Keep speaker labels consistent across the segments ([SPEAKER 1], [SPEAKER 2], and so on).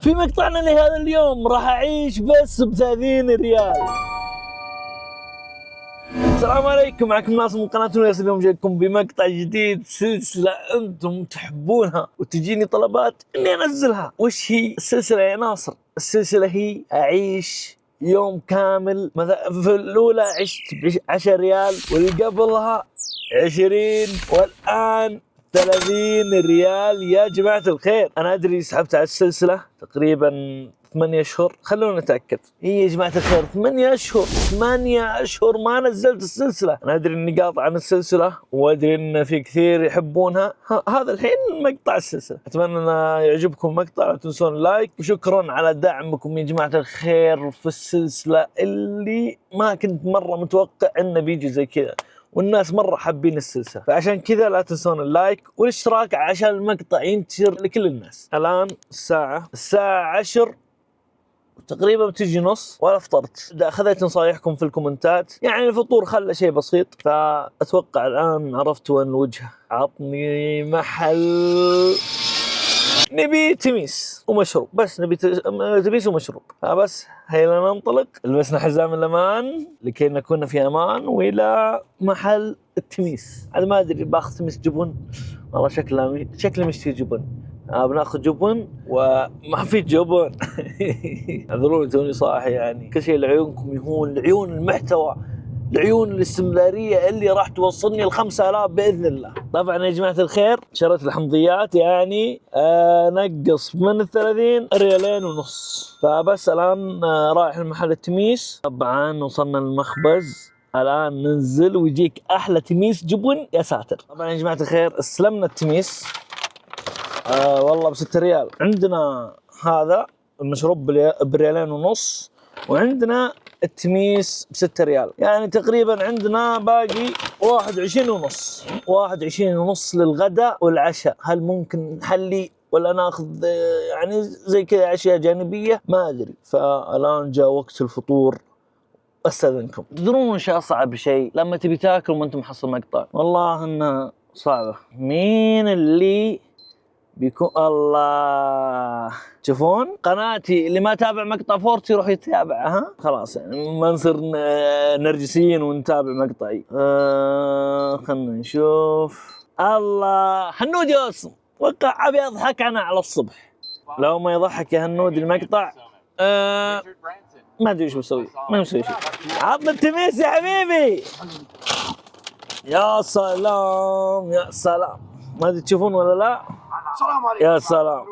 [SPEAKER 1] في مقطعنا لهذا اليوم راح أعيش بس ب30 ريال. السلام عليكم، معكم ناصر من قناة نويس. اليوم جايكم بمقطع جديد، سلسلة أنتم تحبونها وتجيني طلبات إني أنزلها. وش هي السلسلة يا ناصر؟ السلسلة هي أعيش يوم كامل. مثلا في الأولى عشت ب10 ريال، واللي قبلها 20، والآن 30 ريال. يا جماعة الخير، أنا أدري سحبت على السلسلة تقريبا 8 أشهر، خلونا نتأكد. إيه يا جماعة الخير، 8 أشهر، 8 أشهر ما نزلت السلسلة. أنا أدري إني قاطع عن السلسلة، وأدري إن في كثير يحبونها. هذا الحين مقطع السلسلة. أتمنى أن يعجبكم المقطع، لا تنسون اللايك، وشكرا على دعمكم يا جماعة الخير في السلسلة اللي ما كنت مرة متوقع إنه بيجي زي كذا، والناس مرة حابين السلسلة. فعشان كذا لا تنسون اللايك والاشتراك عشان المقطع ينتشر لكل الناس. الآن الساعة 10 تقريبا، بتجي نص ولا فطرت. أخذت نصايحكم في الكومنتات، يعني الفطور خلى شيء بسيط، فأتوقع الآن عرفت وين الوجهة. عطني محل، نبي تميس ومشروب، بس نبي تميس ومشروب. فبس هيا ننطلق، لبسنا حزام الأمان لكي نكون في أمان، وإلى محل التميس. أنا ما أدري باخذ تميس جبن، والله شكله مشتي جبن. بناخذ جبن وما في جبن. اعذروني توني صاحي، يعني كل شيء لعيونكم يهون، لعيون المحتوى، لعيون الاستمرارية اللي راح توصلني ل5000 بإذن الله. طبعا يا جماعة الخير، شريت الحمضيات، يعني نقص من 30 ريالين ونص. فبس الآن رايح المحل التميس. طبعا وصلنا المخبز، الآن ننزل ويجيك أحلى تميس جبن يا ساتر. طبعا يا جماعة الخير، استلمنا التميس والله ب6 ريال. عندنا هذا المشروب بريالين ونص، وعندنا التميس ب6 ريال، يعني تقريبا عندنا باقي 21 ونص. 21 ونص للغداء والعشاء. هل ممكن نحلي ولا ناخذ يعني زي كذا أشياء جانبية؟ ما أدري. فالآن جاء وقت الفطور. أستاذنكم. تدرون وش أصعب شيء لما تبي تاكل وأنت محصل مقطع؟ والله إنها صعبة. مين اللي بيكون؟ الله، تشوفون قناتي اللي ما تابع مقطع فورتي يروح يتابعها. خلاص يعني ما نصير نرجسيين ونتابع مقطعي. خلنا نشوف. الله، هنود يوصل، وقع ابي اضحك انا على الصبح. لو ما يضحك يا هنود المقطع ما ادري ايش بسوي، ما مسوي شيء. عطنا التميس يا حبيبي. يا سلام يا سلام، ما ادري تشوفون ولا لا.
[SPEAKER 2] السلام عليكم.
[SPEAKER 1] يا سلام.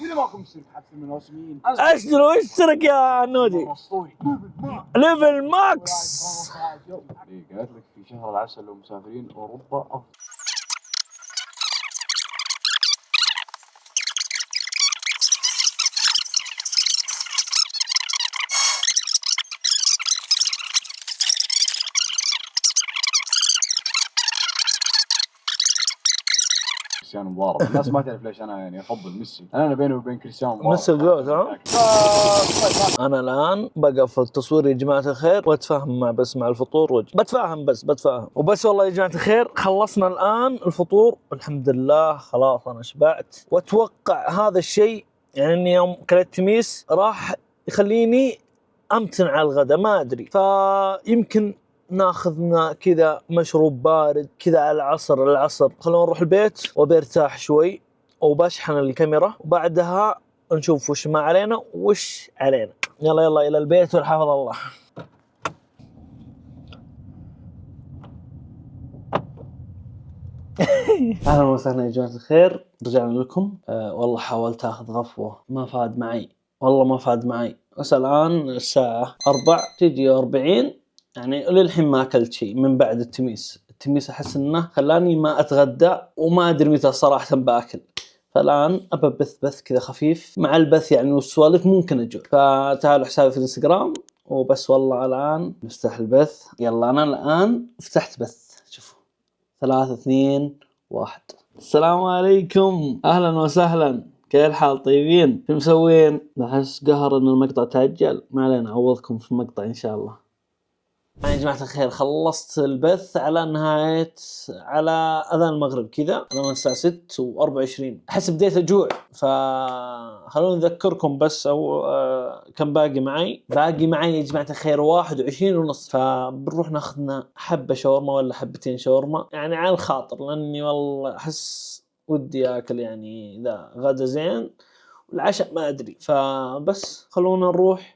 [SPEAKER 2] وين معكم يصير حفل المواسمين؟
[SPEAKER 1] اشترك يا نودي. ليفل ماكس.
[SPEAKER 2] قالت لك في شهر العسل لو مسافرين اوروبا افضل. كريستيانو مبارك. الناس ما تعرف ليش انا يعني افضل ميسي. انا بيني وبين كريستيانو مبارك
[SPEAKER 1] ميسي الجوت. انا الان بقفل التصوير يا جماعه الخير، واتفاهم مع الفطور بتفاهم وبس. والله يا جماعه الخير، خلصنا الان الفطور الحمد لله، خلاص انا شبعت. واتوقع هذا الشيء يعني اني يوم كلت تميس راح يخليني امتنع على الغداء، ما ادري. فيمكن ناخذنا كذا مشروب بارد كذا على العصر. خلونا نروح البيت وبرتاح شوي، وبشحن الكاميرا، وبعدها نشوف وش ما علينا وش علينا. يلا الى البيت والحفظ الله. اهلا وسهلا يا جماعه الخير، رجعنا لكم. والله حاولت اخذ غفوه، ما فاد معي. بس الان الساعه 4 تجي 40، يعني للحين ما اكلت شيء من بعد التميس احس انه خلاني ما اتغدى، وما ادري متى صراحه باكل. فالان ابى بث كذا خفيف مع البث يعني والسوالف، ممكن اجوع. فتعالوا حسابي في الانستغرام وبس. والله الان نفتح البث. يلا انا الان فتحت بث، شوفوا 3 2 1. السلام عليكم، اهلا وسهلا، كيف الحال؟ طيبين؟ شو مسوين؟ بحس قهر ان المقطع تأجل، ما علينا، اعوضكم في المقطع ان شاء الله. يا جماعة الخير خلصت البث على نهاية على أذان المغرب كذا، أنا من الساعة 6:24 أحس بديت أجوع، فخلوني أذكركم بس أو كم باقي معي يا جماعة الخير 21:30، فبنروح ناخذنا حبة شاورما ولا حبتين شاورما يعني على الخاطر، لأني والله أحس ودي أكل يعني ذا غدا زين والعشاء ما أدري، فبس خلونا نروح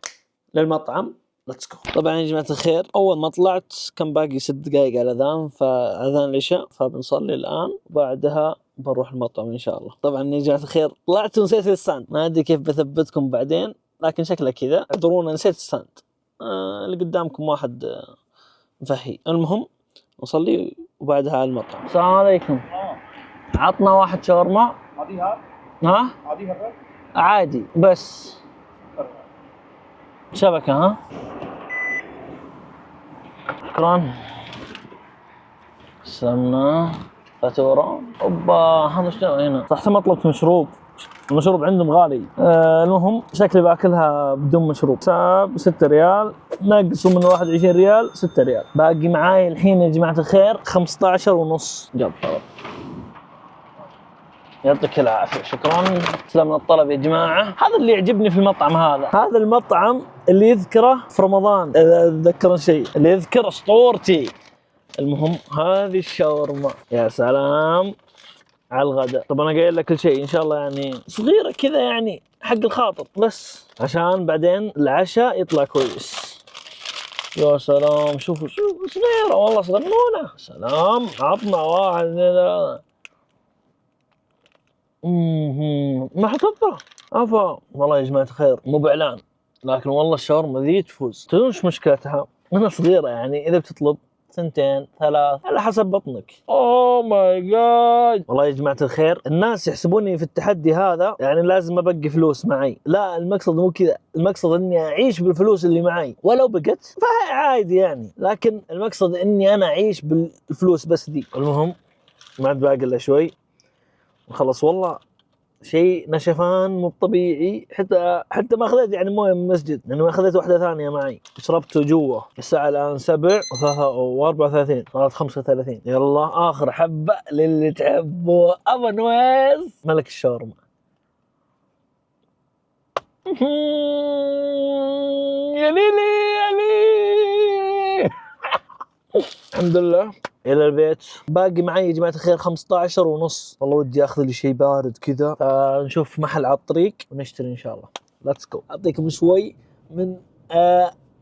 [SPEAKER 1] للمطعم. ليتس جو. طبعا يا جماعة الخير أول ما طلعت كان باقي 6 دقايق على الأذان، فأذان العشاء، فبنصلي الآن وبعدها بنروح المطعم إن شاء الله. طبعا يا جماعة الخير طلعت ونسيت الستاند، ما أدري كيف بثبتكم بعدين، لكن شكله كذا اعذرونا نسيت الستاند. اللي قدامكم واحد مفهي. المهم نصلي وبعدها على المطعم. السلام عليكم. عطنا واحد شاورما. ها؟ عادي بس شبكة. ها؟ شكرا. سلمنا فاتورة. اوبا هذا شنو هنا؟ صح ما طلبت مشروب، المشروب عندهم غالي. المهم شكلي باكلها بدون مشروب. حساب 6 ريال نقصوا من 21 ريال 6 ريال. باقي معاي الحين يا جماعة الخير 15.5. جاب يعطيك العافية. شكرا. سلام الطلب يا جماعة. هذا اللي يعجبني في المطعم هذا المطعم اللي يذكره في رمضان إذا تذكرون شيء، اللي يذكر اسطورتي. المهم هذه الشاورما يا سلام على الغداء. طب انا قايل لك كل شيء ان شاء الله يعني صغيرة كذا يعني حق الخاطر بس عشان بعدين العشاء يطلع كويس. يا سلام شوفوا صغيرة والله صغنونة. سلام عطنا 1 2 3. ما حتطلع افا والله يا جماعة الخير مو باعلان، لكن والله الشاورما ذي تفوز. تدرون ايش مشكلتها؟ انها صغيرة يعني اذا بتطلب 2 3 على حسب بطنك. اوه ماي جاد. والله يا جماعة الخير الناس يحسبوني في التحدي هذا يعني لازم ابقي فلوس معي. لا المقصد مو كذا، المقصد اني اعيش بالفلوس اللي معي، ولو بقت فعادي يعني، لكن المقصد اني انا اعيش بالفلوس بس دي. المهم ما عاد باقي الا شوي وخلص. والله شيء نشفان مو طبيعي، حتى ما اخذت يعني مويه من المسجد، لانه اخذت واحده ثانيه معي شربته جوا. الساعه الان 7:34 صارت 35. يلا اخر حبه للي تحبه. ابا نويس ملك الشاورما. يا ليلي يا ليلي. الحمد لله الى البيت. باقي معي يا جماعة الخير 15.5. والله ودي اخذ لي شيء بارد كذا، نشوف محل على الطريق ونشتري ان شاء الله. ليتس جو. اعطيكم شوي من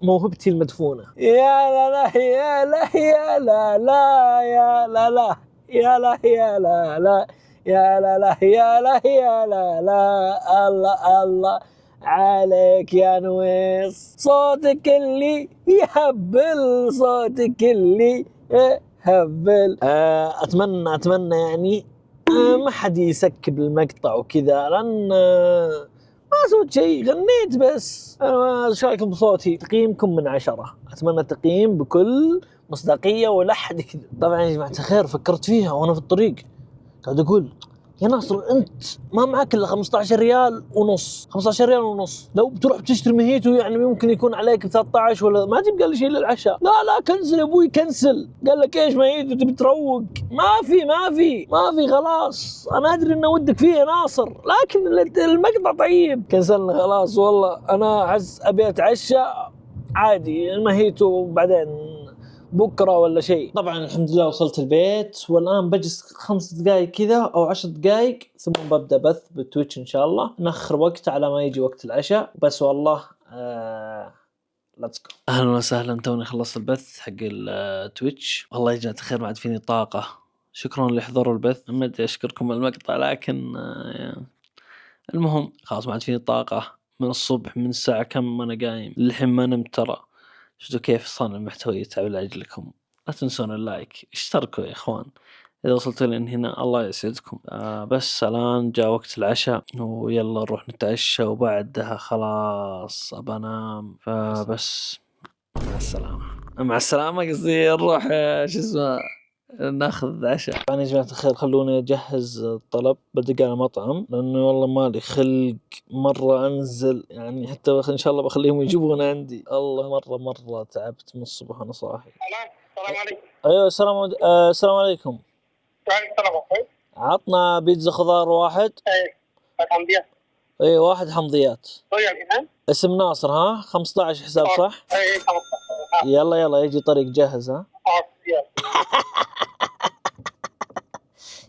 [SPEAKER 1] موهبتي المدفونة. يا لا لا يا لا يا لا لا يا لا لا يا لا يا لا لا يا لا لا يا لا يا لا لا. الله الله عليك يا نويس، صوتك اللي يهبل، صوتك اللي يهبل. اتمنى يعني ما حد يسكب المقطع وكذا، لان ما سويت شيء، غنيت بس. انا ايش رايكم بصوتي؟ تقييمكم من 10. اتمنى تقييم بكل مصداقيه ولا حد يكذب. طبعا يا جماعه الخير فكرت فيها وانا في الطريق، قاعد اقول يا ناصر انت ما معك الا 15 ريال ونص. 15 ريال ونص لو بتروح بتشتري مهيتو يعني ممكن يكون عليك 13 ولا ما تبقى لي شيء للعشاء. لا كنسل يا ابوي كنسل. قال لك ايش مهيتو تبي تروق؟ ما في خلاص. انا ادري ان ودك فيه يا ناصر، لكن المقطع طيب. كنسلنا خلاص. والله انا احس ابي اتعشى عادي المهيتو بعدين بكره ولا شيء. طبعا الحمد لله وصلت البيت، والان بجلس 5 دقائق كذا او 10 دقائق ثم ببدا بث بالتويتش ان شاء الله. ناخر وقت على ما يجي وقت العشاء بس. والله ليتس جو. اهلا وسهلا. توني خلصت البث حق التويتش. والله يا جماعه الخير ما عاد فيني طاقه. شكرا اللي حضروا البث. ما ادري اشكركم المقطع، لكن المهم خلاص ما عاد فيني طاقه من الصبح، من الساعه كم انا قايم للحين ما نمت. ترى شفتوا كيف صانع المحتوى يتعب لأجلكم. لا تنسون اللايك، اشتركوا يا إخوان إذا وصلتوا لين هنا، الله يسعدكم. بس الآن جاء وقت العشاء ويلا نروح نتعشى وبعدها خلاص أبنام. فبس مع السلامة قصدي نروح شو اسمه ناخذ عشاء. يعني يا جماعة الخير خلوني أجهز الطلب بدق على المطعم، لأنه والله مالي خلق مرة أنزل، يعني حتى إن شاء الله بخليهم يجيبون عندي. الله مرة تعبت من الصبح وأنا صاحي.
[SPEAKER 3] السلام عليكم.
[SPEAKER 1] أيوة السلام عليكم.
[SPEAKER 3] وعليكم السلام أخوي.
[SPEAKER 1] عطنا بيتزا خضار واحد.
[SPEAKER 3] حمدية.
[SPEAKER 1] اي واحد حمضيات.
[SPEAKER 3] طيب
[SPEAKER 1] اسم ناصر ها 15 حساب صح؟
[SPEAKER 3] اي 15.
[SPEAKER 1] يلا يجي طريق جاهز ها.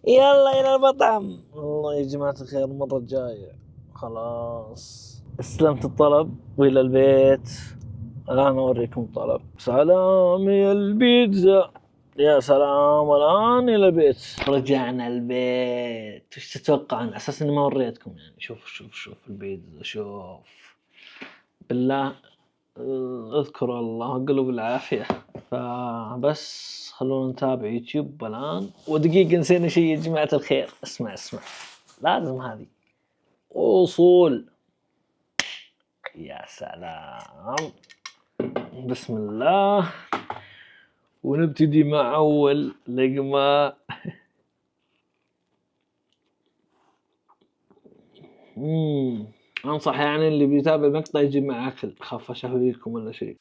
[SPEAKER 1] يلا إلى المطعم. والله يا جماعة الخير مرة جاية خلاص. استلمت الطلب وإلى البيت. الآن أوريكم الطلب. سلام يا البيتزا. يا سلام الآن إلى البيت. رجعنا البيت. وش تتوقعون؟ على أساس إني ما وريتكم يعني. شوف البيتزا. شوف بالله اذكر الله قلوا بالعافية. فبس خلونا نتابع يوتيوب الآن. ودقيقة نسينا شيء يا جماعة الخير. اسمع لازم هذه وصول. يا سلام. بسم الله. ونبتدي مع أول لقمة. أنصح يعني اللي بيتابع المقطع يجي مع أكل. خاف أشهيكم ولا شيء.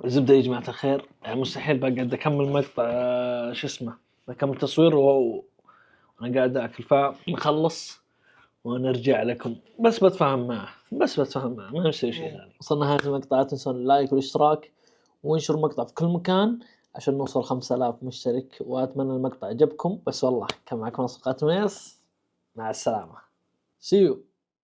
[SPEAKER 1] الزبدة يا جماعة الخير يعني مستحيل بقعد أكمل مقطع شو اسمه بكمل تصوير وأنا قاعد أكل. فنخلص ونرجع لكم. بس بتفاهم معه ما يصير شيء ثاني. وصلنا نهاية المقطع. لا تنسون اللايك والاشتراك وانشروا المقطع في كل مكان عشان نوصل 5000 مشترك. وأتمنى المقطع عجبكم. بس والله كان معكم أصدقاء تميس. مع السلامة. See you.